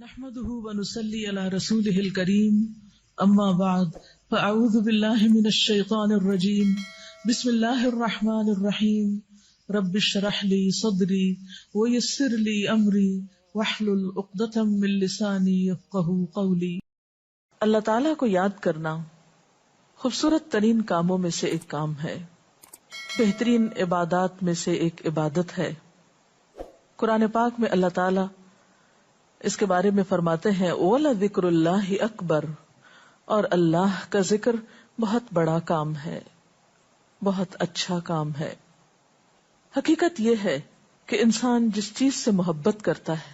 نحمده ونصلي على رسوله الكريم اما بعد فاعوذ بالله من الشيطان الرجيم بسم الله الرحمن الرحيم رب اشرح لي صدري ويسر لي امري واحلل عقدة من لساني يفقهوا قولي۔ اللہ تعالیٰ کو یاد کرنا خوبصورت ترین کاموں میں سے ایک کام ہے، بہترین عبادات میں سے ایک عبادت ہے۔ قرآن پاک میں اللہ تعالیٰ اس کے بارے میں فرماتے ہیں وَلَذِكْرُ اللَّهِ أَكْبَرُ، اور اللہ کا ذکر بہت بڑا کام ہے، بہت اچھا کام ہے۔ حقیقت یہ ہے کہ انسان جس چیز سے محبت کرتا ہے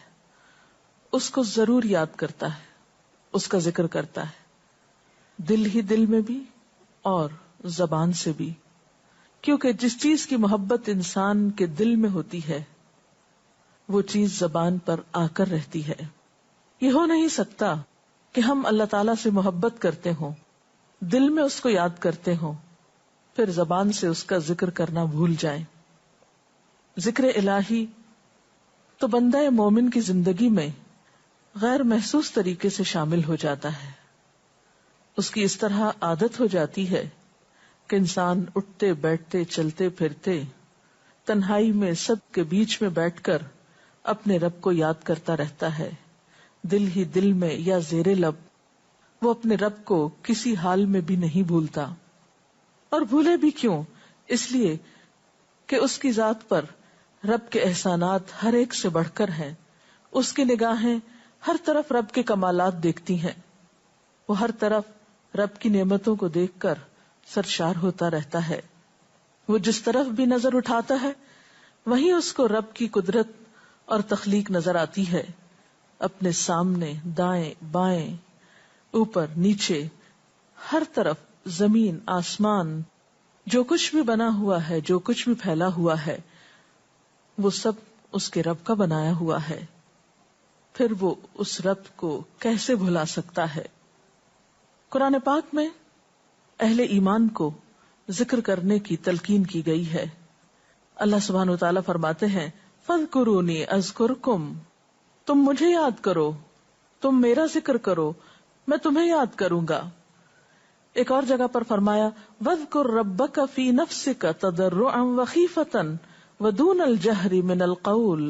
اس کو ضرور یاد کرتا ہے، اس کا ذکر کرتا ہے، دل ہی دل میں بھی اور زبان سے بھی، کیونکہ جس چیز کی محبت انسان کے دل میں ہوتی ہے وہ چیز زبان پر آ کر رہتی ہے۔ یہ ہو نہیں سکتا کہ ہم اللہ تعالیٰ سے محبت کرتے ہوں، دل میں اس کو یاد کرتے ہوں، پھر زبان سے اس کا ذکر کرنا بھول جائیں۔ ذکر الہی تو بندہ مومن کی زندگی میں غیر محسوس طریقے سے شامل ہو جاتا ہے، اس کی اس طرح عادت ہو جاتی ہے کہ انسان اٹھتے بیٹھتے چلتے پھرتے تنہائی میں سب کے بیچ میں بیٹھ کر اپنے رب کو یاد کرتا رہتا ہے، دل ہی دل میں یا زیر لب وہ اپنے رب کو کسی حال میں بھی نہیں بھولتا۔ اور بھولے بھی کیوں؟ اس لیے کہ اس کی ذات پر رب کے احسانات ہر ایک سے بڑھ کر ہیں، اس کی نگاہیں ہر طرف رب کے کمالات دیکھتی ہیں، وہ ہر طرف رب کی نعمتوں کو دیکھ کر سرشار ہوتا رہتا ہے۔ وہ جس طرف بھی نظر اٹھاتا ہے وہیں اس کو رب کی قدرت اور تخلیق نظر آتی ہے، اپنے سامنے دائیں بائیں اوپر نیچے ہر طرف زمین آسمان جو کچھ بھی بنا ہوا ہے، جو کچھ بھی پھیلا ہوا ہے وہ سب اس کے رب کا بنایا ہوا ہے، پھر وہ اس رب کو کیسے بھلا سکتا ہے۔ قرآن پاک میں اہل ایمان کو ذکر کرنے کی تلقین کی گئی ہے۔ اللہ سبحانہ و تعالیٰ فرماتے ہیں فَاذْكُرُونِي أَذْكُرْكُمْ، تم مجھے یاد کرو، تم میرا ذکر کرو، میں تمہیں یاد کروں گا۔ ایک اور جگہ پر فرمایا وَاذْكُرْ رَبَّكَ فِي نَفْسِكَ تَضَرُّعًا وَخِيفَةً وَدُونَ الْجَهْرِ مِنَ الْقَوْلِ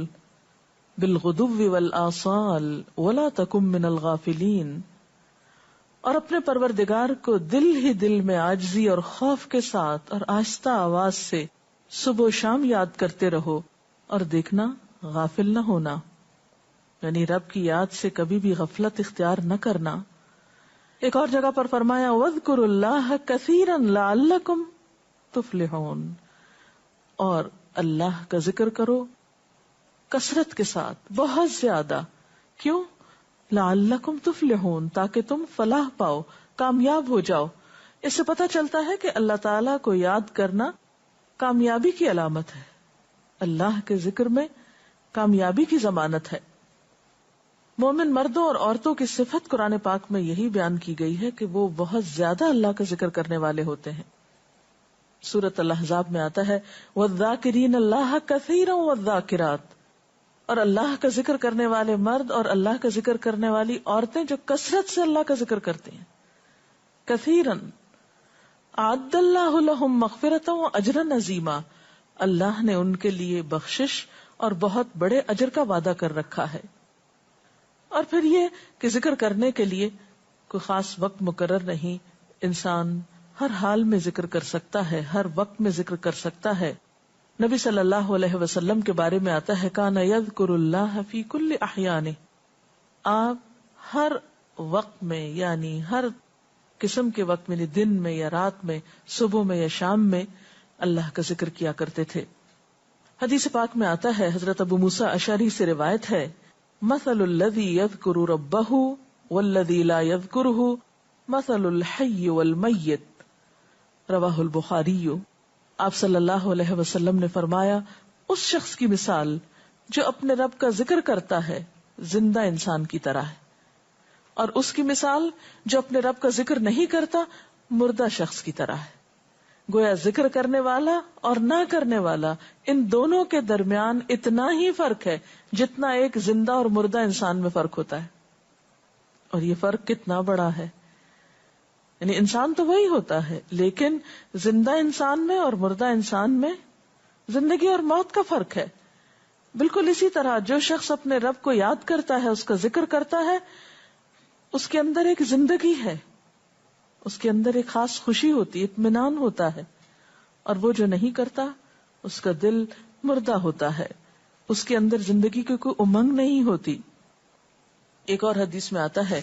بِالْغُدُوِّ وَالْآصَالِ وَلَا تَكُن مِّنَ الْغَافِلِينَ، اور اپنے پروردگار کو دل ہی دل میں عاجزی اور خوف کے ساتھ اور آہستہ آواز سے صبح و شام یاد کرتے رہو، اور دیکھنا غافل نہ ہونا، یعنی رب کی یاد سے کبھی بھی غفلت اختیار نہ کرنا۔ ایک اور جگہ پر فرمایا وَاذْكُرُوا اللَّهَ كَثِيرًا لَعَلَّكُمْ تُفْلِحُونَ، اور اللہ کا ذکر کرو کثرت کے ساتھ، بہت زیادہ، کیوں؟ لَعَلَّكُمْ تُفْلِحُونَ، تاکہ تم فلاح پاؤ، کامیاب ہو جاؤ۔ اس سے پتہ چلتا ہے کہ اللہ تعالیٰ کو یاد کرنا کامیابی کی علامت ہے، اللہ کے ذکر میں کامیابی کی ضمانت ہے۔ مومن مردوں اور عورتوں کی صفت قرآن پاک میں یہی بیان کی گئی ہے کہ وہ بہت زیادہ اللہ کا ذکر کرنے والے ہوتے ہیں۔ سورۃ الاحزاب میں آتا ہے وَالذَّاكِرِينَ اللَّهَ كَثِيرًا وَالذَّاكِرَاتِ، اور اللہ کا ذکر کرنے والے مرد اور اللہ کا ذکر کرنے والی عورتیں جو کثرت سے اللہ کا ذکر کرتے ہیں۔ کثیراً اعد اللہ لہم مغفرۃ واجرا عظیما، اللہ نے ان کے لیے بخشش اور بہت بڑے اجر کا وعدہ کر رکھا ہے۔ اور پھر یہ کہ ذکر کرنے کے لیے کوئی خاص وقت مقرر نہیں، انسان ہر حال میں ذکر کر سکتا ہے، ہر وقت میں ذکر کر سکتا ہے۔ نبی صلی اللہ علیہ وسلم کے بارے میں آتا ہے کان یذکر اللہ فی کل احیانہ، آپ ہر وقت میں یعنی ہر قسم کے وقت میں، دن میں یا رات میں، صبح میں یا شام میں اللہ کا ذکر کیا کرتے تھے۔ حدیث پاک میں آتا ہے، حضرت ابو موسیٰ اشعری سے روایت ہے مثل الذی یذکر ربہ والذی لا یذکرہ مثل الحی والمیت، رواہ البخاری۔ آپ صلی اللہ علیہ وسلم نے فرمایا اس شخص کی مثال جو اپنے رب کا ذکر کرتا ہے زندہ انسان کی طرح ہے، اور اس کی مثال جو اپنے رب کا ذکر نہیں کرتا مردہ شخص کی طرح ہے۔ گویا ذکر کرنے والا اور نہ کرنے والا، ان دونوں کے درمیان اتنا ہی فرق ہے جتنا ایک زندہ اور مردہ انسان میں فرق ہوتا ہے۔ اور یہ فرق کتنا بڑا ہے. یعنی انسان تو وہی ہوتا ہے، لیکن زندہ انسان میں اور مردہ انسان میں زندگی اور موت کا فرق ہے. بالکل اسی طرح جو شخص اپنے رب کو یاد کرتا ہے، اس کا ذکر کرتا ہے، اس کے اندر ایک زندگی ہے، اس کے اندر ایک خاص خوشی ہوتی ہے، اطمینان ہوتا ہے. اور وہ جو نہیں کرتا اس کا دل مردہ ہوتا ہے، اس کے اندر زندگی کی کوئی امنگ نہیں ہوتی. ایک اور حدیث میں آتا ہے،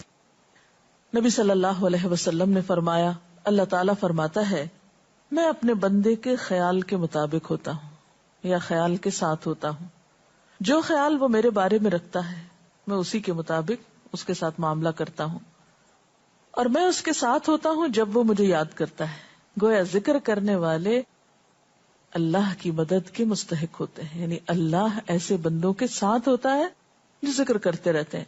نبی صلی اللہ علیہ وسلم نے فرمایا، اللہ تعالیٰ فرماتا ہے میں اپنے بندے کے خیال کے مطابق ہوتا ہوں یا خیال کے ساتھ ہوتا ہوں. جو خیال وہ میرے بارے میں رکھتا ہے میں اسی کے مطابق اس کے ساتھ معاملہ کرتا ہوں، اور میں اس کے ساتھ ہوتا ہوں جب وہ مجھے یاد کرتا ہے. گویا ذکر کرنے والے اللہ کی مدد کے مستحق ہوتے ہیں، یعنی اللہ ایسے بندوں کے ساتھ ہوتا ہے جو ذکر کرتے رہتے ہیں.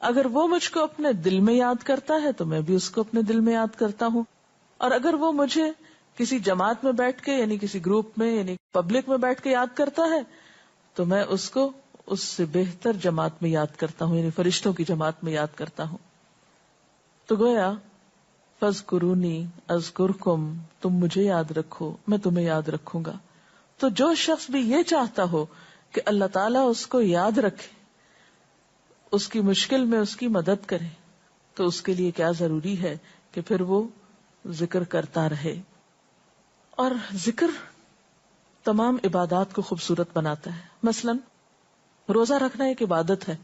اگر وہ مجھ کو اپنے دل میں یاد کرتا ہے تو میں بھی اس کو اپنے دل میں یاد کرتا ہوں، اور اگر وہ مجھے کسی جماعت میں بیٹھ کے یعنی کسی گروپ میں یعنی پبلک میں بیٹھ کے یاد کرتا ہے تو میں اس کو اس سے بہتر جماعت میں یاد کرتا ہوں، یعنی فرشتوں کی جماعت میں یاد کرتا ہوں. تو گویا فاذکرونی اذکرکم، تم مجھے یاد رکھو میں تمہیں یاد رکھوں گا. تو جو شخص بھی یہ چاہتا ہو کہ اللہ تعالیٰ اس کو یاد رکھے، اس کی مشکل میں اس کی مدد کرے، تو اس کے لیے کیا ضروری ہے کہ پھر وہ ذکر کرتا رہے. اور ذکر تمام عبادات کو خوبصورت بناتا ہے. مثلا روزہ رکھنا ایک عبادت ہے،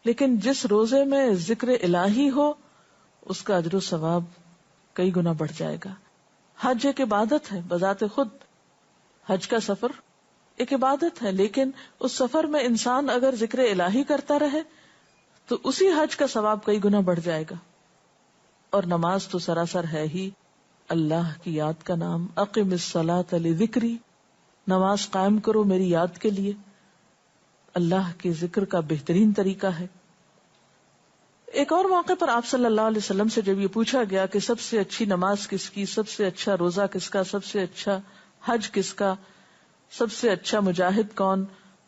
لیکن جس روزے میں ذکر الہی ہو اس کا اجر و ثواب کئی گنا بڑھ جائے گا. حج ایک عبادت ہے بذات خود، حج کا سفر ایک عبادت ہے، لیکن اس سفر میں انسان اگر ذکر الہی کرتا رہے تو اسی حج کا ثواب کئی گنا بڑھ جائے گا. اور نماز تو سراسر ہے ہی اللہ کی یاد کا نام. اقم الصلاۃ لذکری، نماز قائم کرو میری یاد کے لیے. اللہ کے ذکر کا بہترین طریقہ ہے. ایک اور موقع پر آپ صلی اللہ علیہ وسلم سے جب یہ پوچھا گیا کہ سب سے اچھی نماز کس کی، سب سے اچھا روزہ کس کا، سب سے اچھا حج کس کا، سب سے اچھا مجاہد کون،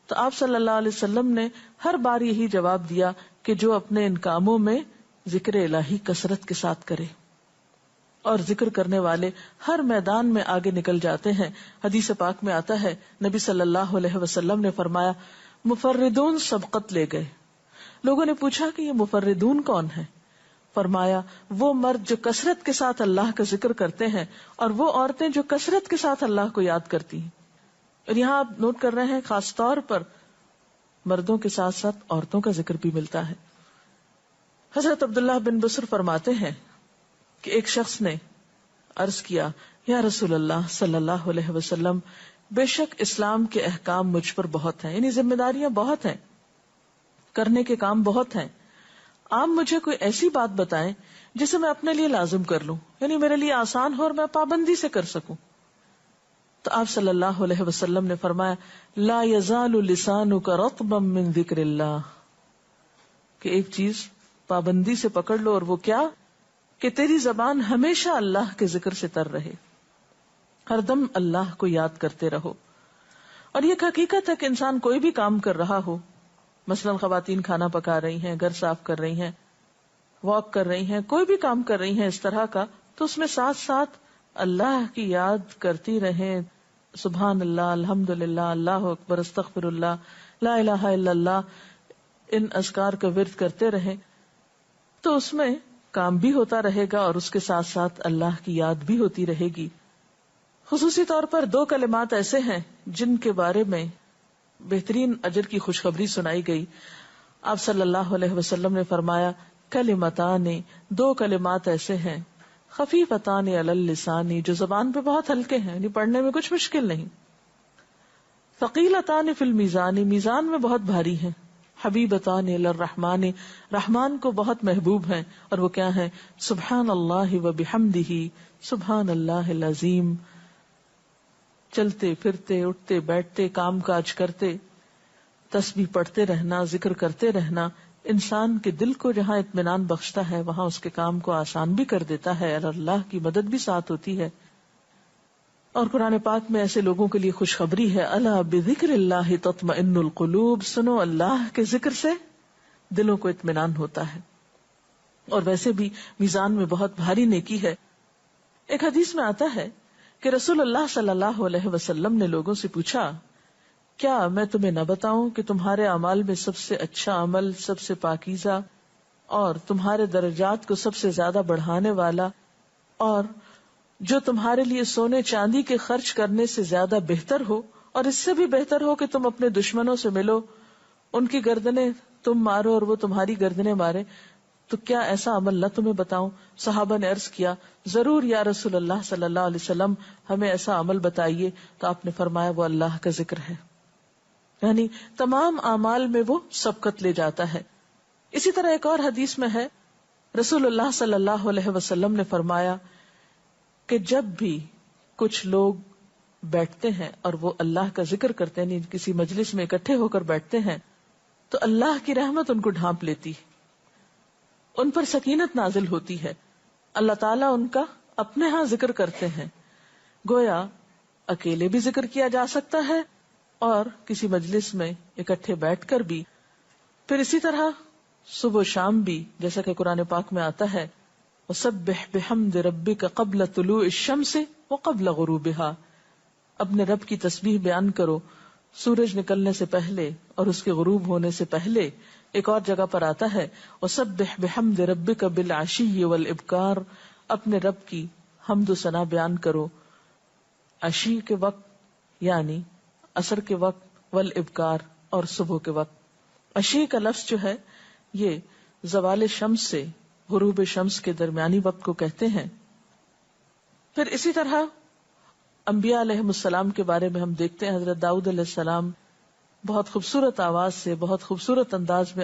تو آپ صلی اللہ علیہ وسلم نے ہر بار یہی جواب دیا کہ جو اپنے ان کاموں میں ذکر الہی کثرت کے ساتھ کرے. اور ذکر کرنے والے ہر میدان میں آگے نکل جاتے ہیں. حدیث پاک میں آتا ہے نبی صلی اللہ علیہ وسلم نے فرمایا مفردون سبقت لے گئے. لوگوں نے پوچھا کہ یہ مفردون کون ہے؟ فرمایا وہ مرد جو کثرت کے ساتھ اللہ کا ذکر کرتے ہیں اور وہ عورتیں جو کثرت کے ساتھ اللہ کو یاد کرتی ہیں. اور یہاں آپ نوٹ کر رہے ہیں خاص طور پر مردوں کے ساتھ ساتھ عورتوں کا ذکر بھی ملتا ہے. حضرت عبداللہ بن بصر فرماتے ہیں کہ ایک شخص نے عرض کیا یا رسول اللہ صلی اللہ علیہ وسلم، بے شک اسلام کے احکام مجھ پر بہت ہیں، یعنی ذمہ داریاں بہت ہیں، کرنے کے کام بہت ہیں. آپ مجھے کوئی ایسی بات بتائیں جسے میں اپنے لیے لازم کر لوں، یعنی میرے لیے آسان ہو اور میں پابندی سے کر سکوں. تو آپ صلی اللہ علیہ وسلم نے فرمایا لا یزال لسانک رطبا من ذکر اللہ، کہ ایک چیز پابندی سے پکڑ لو، اور وہ کیا کہ تیری زبان ہمیشہ اللہ کے ذکر سے تر رہے، ہر دم اللہ کو یاد کرتے رہو. اور یہ ایک حقیقت ہے کہ انسان کوئی بھی کام کر رہا ہو، مثلا خواتین کھانا پکا رہی ہیں، گھر صاف کر رہی ہیں، واک کر رہی ہیں، کوئی بھی کام کر رہی ہیں اس طرح کا، تو اس میں ساتھ ساتھ اللہ کی یاد کرتی رہیں. سبحان اللہ، الحمدللہ، اللہ اکبر، استغفر اللہ، لا الہ الا اللہ، ان اذکار کا ورد کرتے رہیں، تو اس میں کام بھی ہوتا رہے گا اور اس کے ساتھ ساتھ اللہ کی یاد بھی ہوتی رہے گی. خصوصی طور پر 2 کلمات ایسے ہیں جن کے بارے میں بہترین اجر کی خوشخبری سنائی گئی. آپ صلی اللہ علیہ وسلم نے فرمایا کلمتان، 2 کلمات ایسے ہیں خفیفتان علی اللسان، جو زبان پہ بہت ہلکے ہیں، یعنی پڑھنے میں کچھ مشکل نہیں. ثقیلتان فی المیزان، میزان میں بہت بھاری ہیں. حبیبتان الی الرحمن، رحمان کو بہت محبوب ہیں، اور وہ کیا ہیں؟ سبحان اللہ و بحمدہ، سبحان اللہ العظیم. چلتے پھرتے، اٹھتے بیٹھتے، کام کاج کرتے، تسبیح پڑھتے رہنا، ذکر کرتے رہنا انسان کے دل کو جہاں اطمینان بخشتا ہے وہاں اس کے کام کو آسان بھی کر دیتا ہے، اور اللہ کی مدد بھی ساتھ ہوتی ہے. اور قرآن پاک میں ایسے لوگوں کے لیے خوشخبری ہے، الا بذکر اللہ تطمئن القلوب، سنو اللہ کے ذکر سے دلوں کو اطمینان ہوتا ہے. اور ویسے بھی میزان میں بہت بھاری نیکی ہے. ایک حدیث میں آتا ہے کہ رسول اللہ صلی اللہ علیہ وسلم نے لوگوں سے پوچھا، کیا میں تمہیں نہ بتاؤں کہ تمہارے اعمال میں سب سے اچھا عمل، سب سے پاکیزہ اور تمہارے درجات کو سب سے زیادہ بڑھانے والا، اور جو تمہارے لیے سونے چاندی کے خرچ کرنے سے زیادہ بہتر ہو، اور اس سے بھی بہتر ہو کہ تم اپنے دشمنوں سے ملو، ان کی گردنیں تم مارو اور وہ تمہاری گردنیں مارے، تو کیا ایسا عمل نہ تمہیں بتاؤں؟ صحابہ نے عرض کیا، ضرور یا رسول اللہ صلی اللہ علیہ وسلم، ہمیں ایسا عمل بتائیے. تو آپ نے فرمایا وہ اللہ کا ذکر ہے. یعنی تمام اعمال میں وہ سبقت لے جاتا ہے. اسی طرح ایک اور حدیث میں ہے، رسول اللہ صلی اللہ علیہ وسلم نے فرمایا کہ جب بھی کچھ لوگ بیٹھتے ہیں اور وہ اللہ کا ذکر کرتے ہیں، یعنی کسی مجلس میں اکٹھے ہو کر بیٹھتے ہیں، تو اللہ کی رحمت ان کو ڈھانپ لیتی، ان پر سکینت نازل ہوتی ہے. اللہ تعالیٰ ان کا اپنے ہاں ذکر کرتے ہیں. گویا اکیلے بھی ذکر کیا جا سکتا ہے اور کسی مجلس میں اکٹھے بیٹھ کر بھی. پھر اسی طرح صبح و شام بھی، جیسا کہ قرآن پاک میں آتا ہے، وَسَبِّحْ بِحَمْدِ رَبِّكَ قَبْلَ طُلُوعِ الشَّمْسِ وَقَبْلَ غُرُوبِهَا، اپنے رب کی تسبیح بیان کرو سورج نکلنے سے پہلے اور اس کے غروب ہونے سے پہلے. ایک اور جگہ پر آتا ہے وَسَبِّحْ بِحَمْدِ رَبِّكَ بِالْعَشِيِّ وَالْإِبْكَارِ، اپنے رب کی حمد و ثنا بیان کرو عشی کے وقت یعنی عصر کے وقت، والابکار اور صبح کے وقت. عشی کا لفظ جو ہے یہ زوال شمس سے غروب شمس کے درمیانی وقت کو کہتے ہیں. پھر اسی طرح انبیاء علیہ السلام کے بارے میں ہم دیکھتے ہیں، حضرت داؤد علیہ السلام بہت خوبصورت آواز سے، بہت خوبصورت انداز میں